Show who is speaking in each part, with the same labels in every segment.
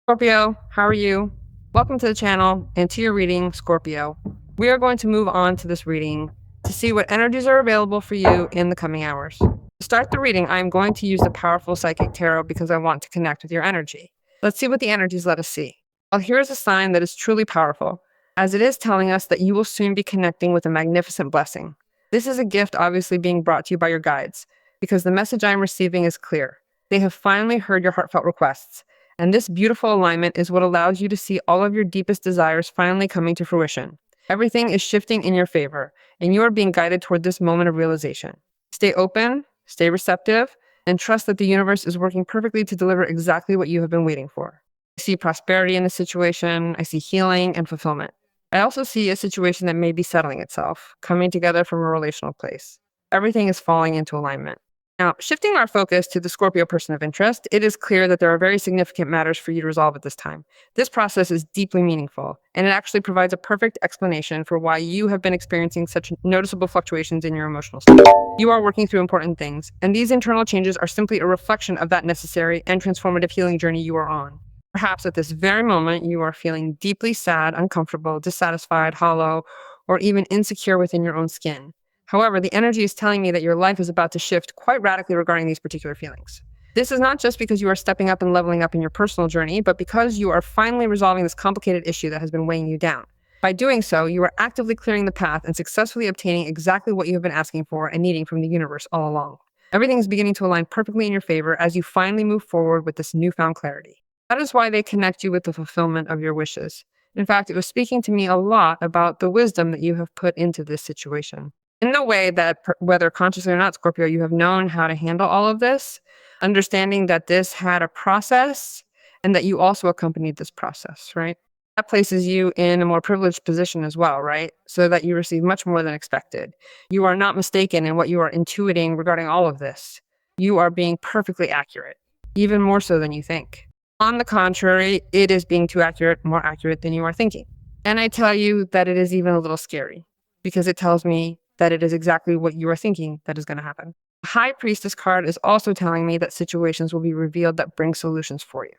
Speaker 1: Scorpio, how are you? Welcome to the channel and to your reading, Scorpio. We are going to move on to this reading to see what energies are available for you in the coming hours. To start the reading, I am going to use the powerful psychic tarot because I want to connect with your energy. Let's see what the energies let us see. Well, here is a sign that is truly powerful, as it is telling us that you will soon be connecting with a magnificent blessing. This is a gift obviously being brought to you by your guides, because the message I am receiving is clear. They have finally heard your heartfelt requests. And this beautiful alignment is what allows you to see all of your deepest desires finally coming to fruition. Everything is shifting in your favor, and you are being guided toward this moment of realization. Stay open, stay receptive, and trust that the universe is working perfectly to deliver exactly what you have been waiting for. I see prosperity in the situation. I see healing and fulfillment. I also see a situation that may be settling itself, coming together from a relational place. Everything is falling into alignment. Now, shifting our focus to the Scorpio person of interest, it is clear that there are very significant matters for you to resolve at this time. This process is deeply meaningful, and it actually provides a perfect explanation for why you have been experiencing such noticeable fluctuations in your emotional state. You are working through important things, and these internal changes are simply a reflection of that necessary and transformative healing journey you are on. Perhaps at this very moment, you are feeling deeply sad, uncomfortable, dissatisfied, hollow, or even insecure within your own skin. However, the energy is telling me that your life is about to shift quite radically regarding these particular feelings. This is not just because you are stepping up and leveling up in your personal journey, but because you are finally resolving this complicated issue that has been weighing you down. By doing so, you are actively clearing the path and successfully obtaining exactly what you have been asking for and needing from the universe all along. Everything is beginning to align perfectly in your favor as you finally move forward with this newfound clarity. That is why they connect you with the fulfillment of your wishes. In fact, it was speaking to me a lot about the wisdom that you have put into this situation. In the way that, whether consciously or not, Scorpio, you have known how to handle all of this, understanding that this had a process and that you also accompanied this process, right? That places you in a more privileged position as well, right? So that you receive much more than expected. You are not mistaken in what you are intuiting regarding all of this. You are being perfectly accurate, even more so than you think. On the contrary, it is being too accurate, more accurate than you are thinking. And I tell you that it is even a little scary because it tells me that it is exactly what you are thinking that is going to happen. The High Priestess card is also telling me that situations will be revealed that bring solutions for you.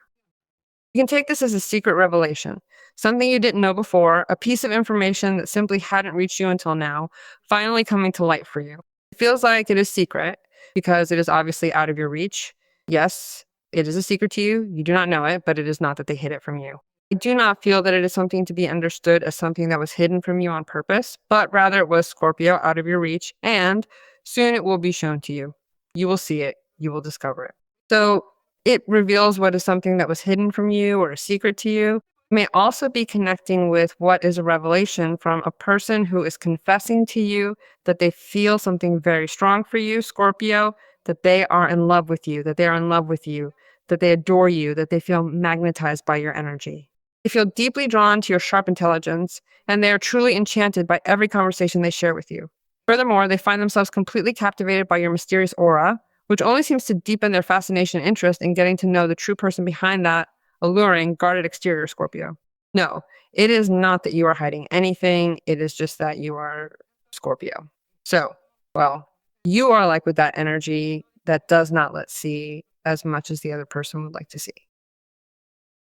Speaker 1: You can take this as a secret revelation, something you didn't know before, a piece of information that simply hadn't reached you until now, finally coming to light for you. It feels like it is secret because it is obviously out of your reach. Yes, it is a secret to you. You do not know it, but it is not that they hid it from you. I do not feel that it is something to be understood as something that was hidden from you on purpose, but rather it was Scorpio out of your reach, and soon it will be shown to you. You will see it. You will discover it. So it reveals what is something that was hidden from you or a secret to you. It may also be connecting with what is a revelation from a person who is confessing to you that they feel something very strong for you, Scorpio, that they are in love with you, that they are in love with you, that they adore you, that they feel magnetized by your energy. They feel deeply drawn to your sharp intelligence, and they are truly enchanted by every conversation they share with you. Furthermore, they find themselves completely captivated by your mysterious aura, which only seems to deepen their fascination and interest in getting to know the true person behind that alluring, guarded exterior, Scorpio. No, it is not that you are hiding anything. It is just that you are Scorpio. So, well, you are like with that energy that does not let see as much as the other person would like to see.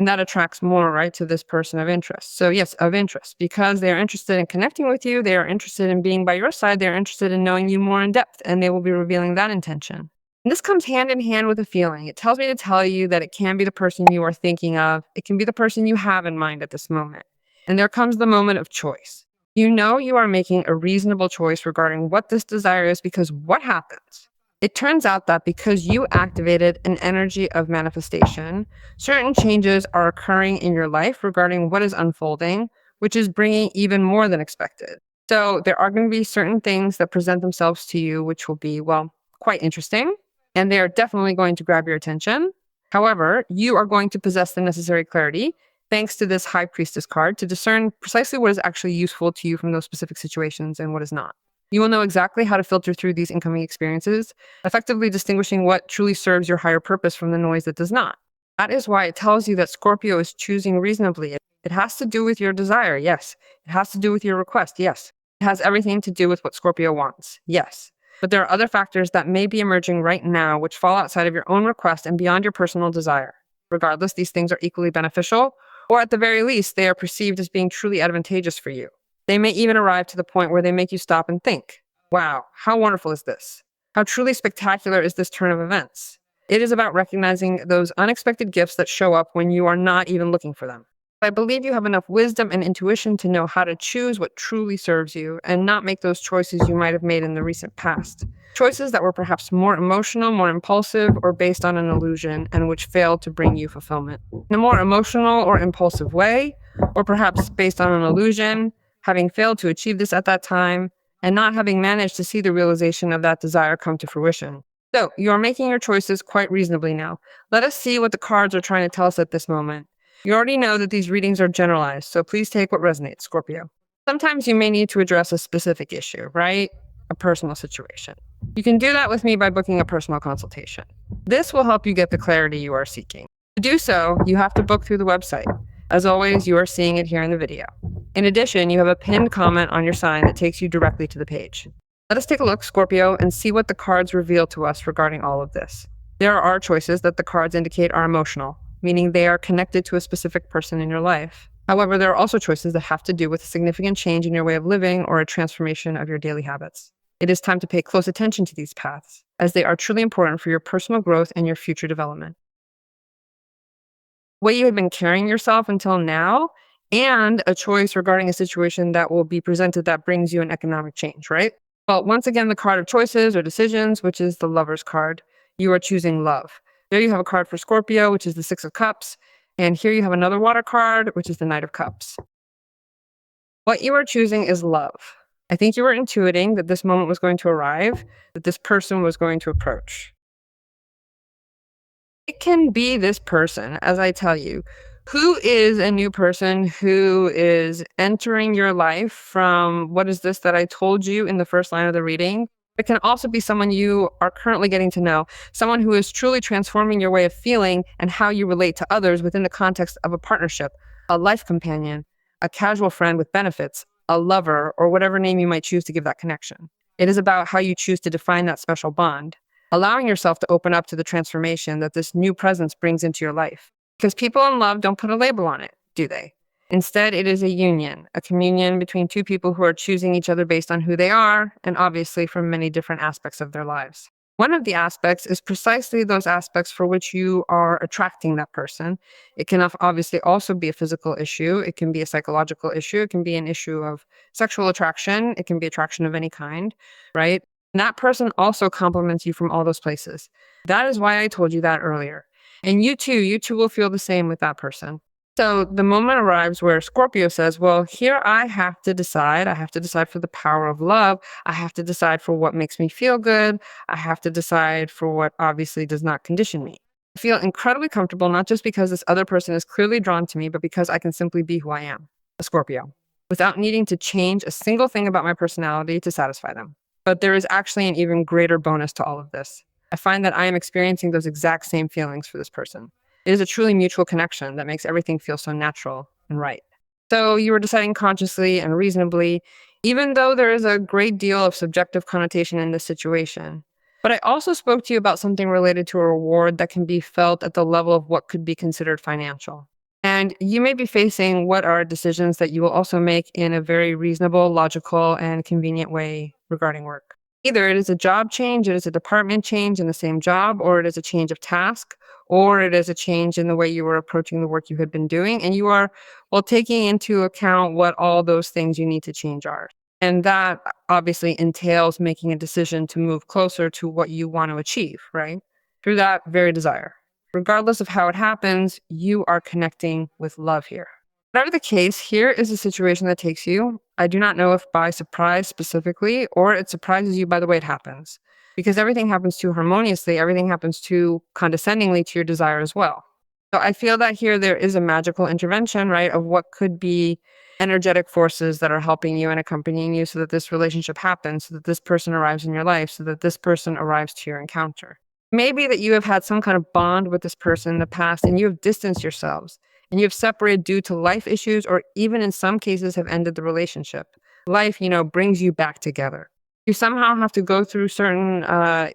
Speaker 1: And that attracts more, right, to this person of interest. So yes, of interest, because they are interested in connecting with you. They are interested in being by your side. They're interested in knowing you more in depth, and they will be revealing that intention. And this comes hand in hand with a feeling. It tells me to tell you that it can be the person you are thinking of. It can be the person you have in mind at this moment. And there comes the moment of choice. You know you are making a reasonable choice regarding what this desire is, because what happens? It turns out that because you activated an energy of manifestation, certain changes are occurring in your life regarding what is unfolding, which is bringing even more than expected. So there are going to be certain things that present themselves to you, which will be, well, quite interesting, and they are definitely going to grab your attention. However, you are going to possess the necessary clarity, thanks to this High Priestess card, to discern precisely what is actually useful to you from those specific situations and what is not. You will know exactly how to filter through these incoming experiences, effectively distinguishing what truly serves your higher purpose from the noise that does not. That is why it tells you that Scorpio is choosing reasonably. It has to do with your desire, yes. It has to do with your request, yes. It has everything to do with what Scorpio wants, yes. But there are other factors that may be emerging right now which fall outside of your own request and beyond your personal desire. Regardless, these things are equally beneficial, or at the very least, they are perceived as being truly advantageous for you. They may even arrive to the point where they make you stop and think, wow, how wonderful is this? How truly spectacular is this turn of events? It is about recognizing those unexpected gifts that show up when you are not even looking for them. I believe you have enough wisdom and intuition to know how to choose what truly serves you and not make those choices you might have made in the recent past. Choices that were perhaps more emotional, more impulsive, or based on an illusion and which failed to bring you fulfillment. In a more emotional or impulsive way, or perhaps based on an illusion, having failed to achieve this at that time, and not having managed to see the realization of that desire come to fruition. So, you are making your choices quite reasonably now. Let us see what the cards are trying to tell us at this moment. You already know that these readings are generalized, so please take what resonates, Scorpio. Sometimes you may need to address a specific issue, right? A personal situation. You can do that with me by booking a personal consultation. This will help you get the clarity you are seeking. To do so, you have to book through the website. As always, you are seeing it here in the video. In addition, you have a pinned comment on your sign that takes you directly to the page. Let us take a look, Scorpio, and see what the cards reveal to us regarding all of this. There are choices that the cards indicate are emotional, meaning they are connected to a specific person in your life. However, there are also choices that have to do with a significant change in your way of living or a transformation of your daily habits. It is time to pay close attention to these paths, as they are truly important for your personal growth and your future development. Way you have been carrying yourself until now, and a choice regarding a situation that will be presented that brings you an economic change, right? Well, once again, the card of choices or decisions, which is the Lover's card, you are choosing love. There you have a card for Scorpio, which is the Six of Cups. And here you have another water card, which is the Knight of Cups. What you are choosing is love. I think you were intuiting that this moment was going to arrive, that this person was going to approach. It can be this person, as I tell you, who is a new person who is entering your life from what is this that I told you in the first line of the reading. It can also be someone you are currently getting to know, someone who is truly transforming your way of feeling and how you relate to others within the context of a partnership, a life companion, a casual friend with benefits, a lover, or whatever name you might choose to give that connection. It is about how you choose to define that special bond, allowing yourself to open up to the transformation that this new presence brings into your life. Because people in love don't put a label on it, do they? Instead, it is a union, a communion between two people who are choosing each other based on who they are, and obviously from many different aspects of their lives. One of the aspects is precisely those aspects for which you are attracting that person. It can obviously also be a physical issue. It can be a psychological issue. It can be an issue of sexual attraction. It can be attraction of any kind, right? And that person also compliments you from all those places. That is why I told you that earlier. And you too will feel the same with that person. So the moment arrives where Scorpio says, well, here I have to decide. I have to decide for the power of love. I have to decide for what makes me feel good. I have to decide for what obviously does not condition me. I feel incredibly comfortable, not just because this other person is clearly drawn to me, but because I can simply be who I am, a Scorpio, without needing to change a single thing about my personality to satisfy them. But there is actually an even greater bonus to all of this. I find that I am experiencing those exact same feelings for this person. It is a truly mutual connection that makes everything feel so natural and right. So you are deciding consciously and reasonably, even though there is a great deal of subjective connotation in this situation. But I also spoke to you about something related to a reward that can be felt at the level of what could be considered financial. And you may be facing what are decisions that you will also make in a very reasonable, logical, and convenient way regarding work. Either it is a job change, it is a department change in the same job, or it is a change of task, or it is a change in the way you were approaching the work you had been doing. And you are, well, taking into account what all those things you need to change are. And that obviously entails making a decision to move closer to what you want to achieve, right? Through that very desire. Regardless of how it happens, you are connecting with love here. Whatever the case, here is a situation that takes you, I do not know if by surprise specifically, or it surprises you by the way it happens. Because everything happens too harmoniously, everything happens too condescendingly to your desire as well. So I feel that here there is a magical intervention, right, of what could be energetic forces that are helping you and accompanying you so that this relationship happens, so that this person arrives in your life, so that this person arrives to your encounter. Maybe that you have had some kind of bond with this person in the past and you have distanced yourselves and you have separated due to life issues, or even in some cases have ended the relationship. Life, brings you back together. You somehow have to go through certain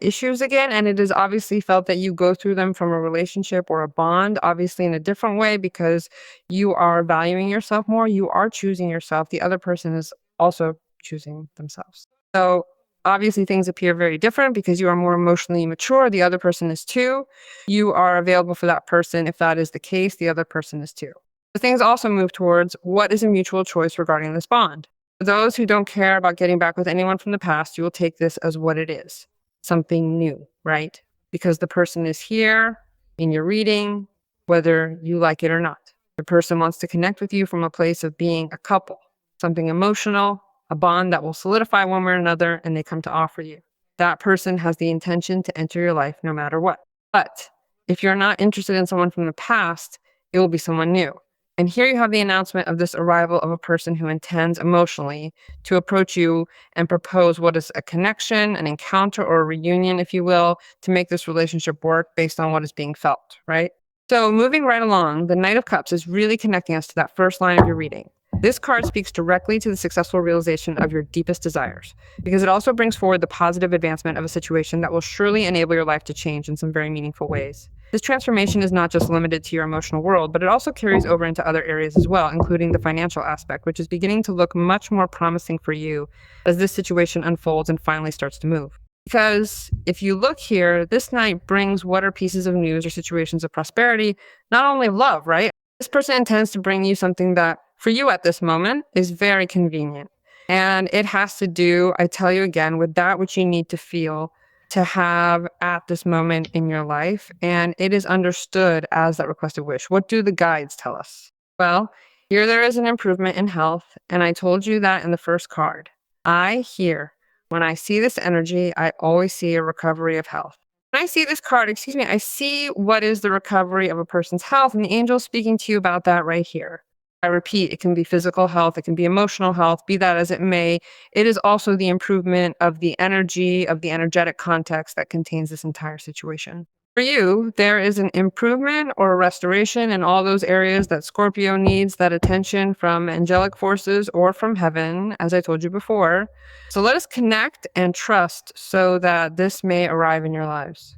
Speaker 1: issues again, and it is obviously felt that you go through them from a relationship or a bond, obviously in a different way, because you are valuing yourself more. You are choosing yourself. The other person is also choosing themselves. So obviously things appear very different because you are more emotionally mature. The other person is too. You are available for that person. If that is the case, the other person is too. The things also move towards what is a mutual choice regarding this bond. For those who don't care about getting back with anyone from the past, you will take this as what it is, something new, right? Because the person is here in your reading, whether you like it or not. The person wants to connect with you from a place of being a couple, something emotional, a bond that will solidify one way or another, and they come to offer you. That person has the intention to enter your life no matter what. But if you're not interested in someone from the past, it will be someone new. And here you have the announcement of this arrival of a person who intends emotionally to approach you and propose what is a connection, an encounter, or a reunion, if you will, to make this relationship work based on what is being felt, right? So moving right along, the Knight of Cups is really connecting us to that first line of your reading. This card speaks directly to the successful realization of your deepest desires, because it also brings forward the positive advancement of a situation that will surely enable your life to change in some very meaningful ways. This transformation is not just limited to your emotional world, but it also carries over into other areas as well, including the financial aspect, which is beginning to look much more promising for you as this situation unfolds and finally starts to move. Because if you look here, this Knight brings what are pieces of news or situations of prosperity, not only of love, right? This person intends to bring you something that, for you at this moment, is very convenient. And it has to do, I tell you again, with that which you need to feel to have at this moment in your life. And it is understood as that requested wish. What do the guides tell us? Well, here there is an improvement in health. And I told you that in the first card. When I see this energy, I always see a recovery of health. When I see this card, I see what is the recovery of a person's health. And the angel is speaking to you about that right here. I repeat, it can be physical health, it can be emotional health, be that as it may. It is also the improvement of the energy, of the energetic context that contains this entire situation. For you, there is an improvement or a restoration in all those areas that Scorpio needs that attention from angelic forces or from heaven, as I told you before. So let us connect and trust so that this may arrive in your lives.